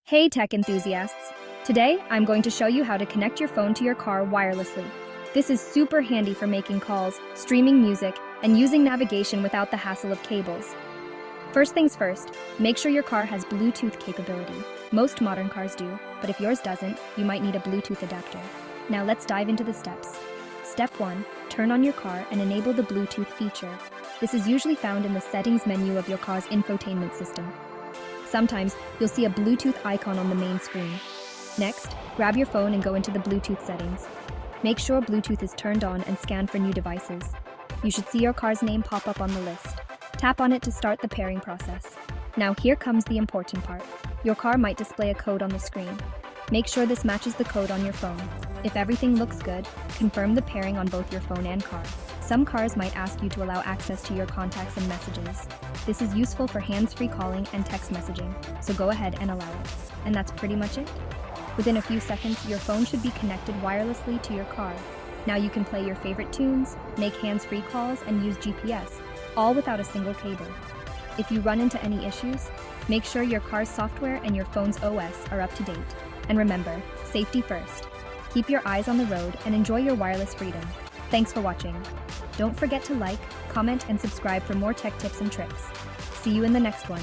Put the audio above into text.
Hey tech enthusiasts! Today, I'm going to show you how to connect your phone to your car wirelessly. This is super handy for making calls, streaming music, and using navigation without the hassle of cables. First things first, make sure your car has Bluetooth capability. Most modern cars do, but if yours doesn't, you might need a Bluetooth adapter. Now let's dive into the steps. Step 1. Turn on your car and enable the Bluetooth feature. This is usually found in the settings menu of your car's infotainment system. Sometimes, you'll see a Bluetooth icon on the main screen. Next, grab your phone and go into the Bluetooth settings. Make sure Bluetooth is turned on and scan for new devices. You should see your car's name pop up on the list. Tap on it to start the pairing process. Now here comes the important part. Your car might display a code on the screen. Make sure this matches the code on your phone. If everything looks good, confirm the pairing on both your phone and car. Some cars might ask you to allow access to your contacts and messages. This is useful for hands-free calling and text messaging, so go ahead and allow it. And that's pretty much it. Within a few seconds, your phone should be connected wirelessly to your car. Now you can play your favorite tunes, make hands-free calls, and use GPS, all without a single cable. If you run into any issues, make sure your car's software and your phone's OS are up to date. And remember, safety first. Keep your eyes on the road and enjoy your wireless freedom. Thanks for watching. Don't forget to like, comment, and subscribe for more tech tips and tricks. See you in the next one.